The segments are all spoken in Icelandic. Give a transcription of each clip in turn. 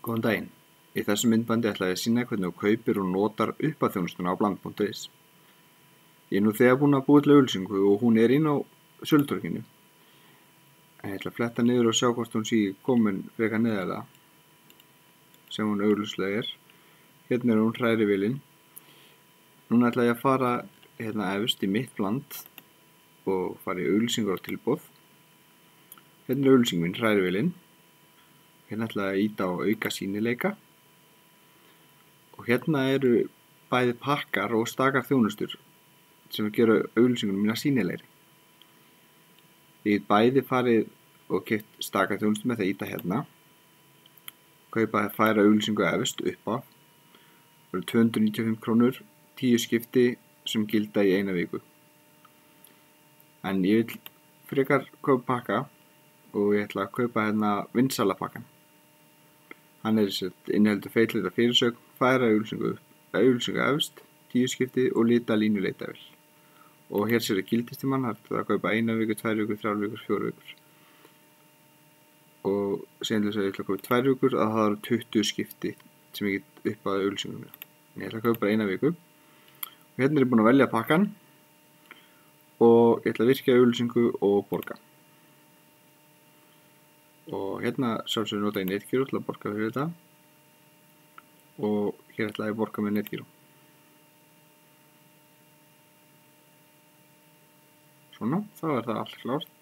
Góðan daginn. Í þessu myndbandi ætla ég að sýna hvernig þú kaupir og notar uppaþjónustuna á bland.is. Ég er nú þegar búinn að búa til auglýsingu og hún er inn á sölutorginu. En ég ætla að fletta niður og sjá hvort hún sé komin frekar neðarlega, sem hún auglýslega er. Hérna er hún hrærivélin. Núna ætla ég að fara hérna efst í mitt bland og fara í auglýsingar og tilboð. Hérna er auglýsingin mín, hrærivélin. Hérna ætla ég að ýta á auka sýnileika. Og hérna eru bæði pakkar og stakar þjónustur sem gera auglýsingunum mína sýnilegri. Ég get bæði farið og keypt stakar þjónustu með því að ýta hérna. Kaupa að færa auglýsingu efst upp á. Það eru 295 krónur, 10 skipti sem gilda í eina viku. En ég vil frekar kaupa pakka og ég ætla að kaupa hérna vinsæla pakkan. Hann er inniheldur feitlita fyrirsögn, færa auglýsingu efst, 10 skipti og lita línuleitavél. Og hér sér gildistímann, hægt að kaupa 1 viku, 2 vikur, 3 vikur, 4 vikur. Og síðan þess að ég ætla að kaupa 2 vikur að það eru 20 skipti sem ég get upp að auglýsingunum mína. Ég ætla að kaupa 1 viku. Og hérna er ég búinn að velja pakkan og ég ætla að virkja auglýsingu og borga. Og hérna sjálfsögur nota ég netgíró til að borga fyrir þetta. Og hér ætla ég að borga með netgíró. Svona, þá er það allt klárt.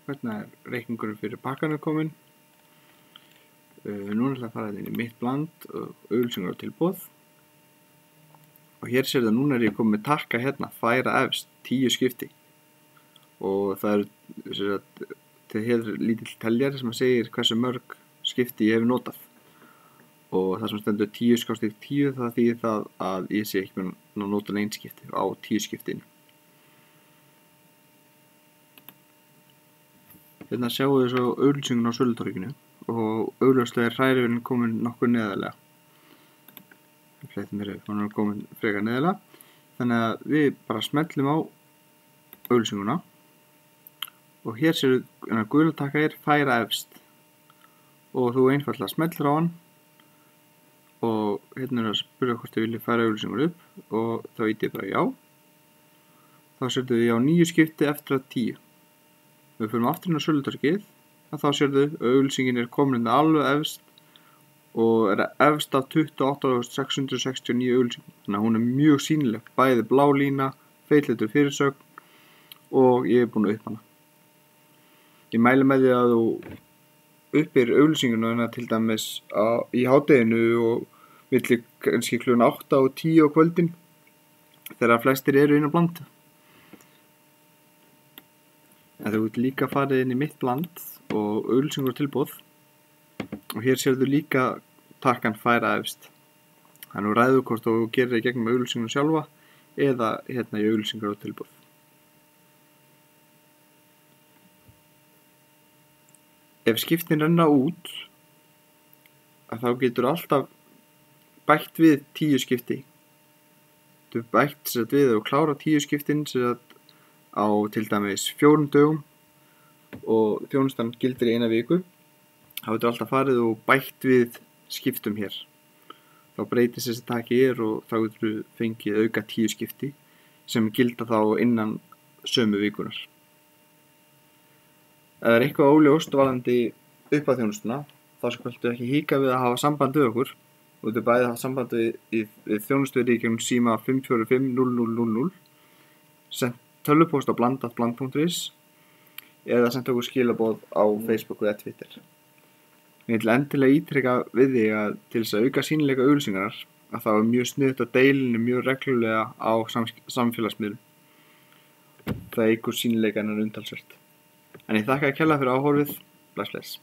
Hérna er reikningurinn fyrir pakkanum kominn. Núna ætla ég að fara inn í mitt bland og auglýsingar og tilboð. Og hér sér það, núna er ég kominn með takka hérna, færa efst, 10 skipti. Og það er hér lítill teljari sem segir hversu mörg skipti ég hef notað. Og það sem stendur 10/10, það þýðir það að ég sé ekki með að nota neinn skipti á 10 skiptinu. Hérna sjáum við svo auglýsingun á sölutorginu og augljóslega er hrærivélin komin nokkuð neðarlega. Hún er komin frekar neðarlega. Þannig að við bara smellum á auglýsinguna. Og hér séu gula takka er færa efst. Og þú einfaldlega smellir á hann. Og hérna er að spyrja hvort þið viljið færa auglýsingur upp. Og þá ýti ég bara já. Þá sérðu við á 9 skipti eftir að 10. Við fyrir aftur inn á sölutorgið. Þá sérðu auglýsingin er komin alveg efst. Og er efst af 28.669 auglýsingum. Þannig að hún er mjög sýnileg. Bæði blá lína, feitlitur fyrirsögn. Og ég er búinn að upp hana. Ég mæli með því að þú uppir auglýsinguna til dæmis í hádeginu og milli kannski klukkan 8 og 10 á kvöldin þegar flestir eru inn á bland. En þú getur líka farið inn í mitt bland og auglýsingur og tilboð og hér sérðu líka takkan færa efst. Þannig að þú ræður hvort þú gerir það í gegnum auglýsingunum sjálfa eða hérna í auglýsingur og tilboð. Ef skiptin renna út, þá getur alltaf bætt við 10 skipti. Þú bætt við og klára 10 skiptin á til dæmis 4 dögum og þjónustan gildir í 1 viku. Þá getur alltaf farið og bætt við skiptum hér. Þá breytist þessi takki og þá getur þú fengið auka 10 skipti sem gilda þá innan sömu vikunar. Ef það er eitthvað óljóst varðandi uppaþjónustuna, þá skaltu ekki hika við að hafa samband við okkur. Þú getur bæði að hafa samband við þjónustu í gegnum síma 545 0000, sent tölvupóst á bland.bland.is eða sent okkur skilaboð á Facebook eða Twitter. Ég vil endilega ítreka við þig að til þess að auka sýnileika auglýsingar að það er mjög sniðugt að deilinu mjög reglulega á samfélagsmiðlum. Það eykur sýnileikann umtalsvert. En ég þakka kærlega fyrir áhorfið. Bless.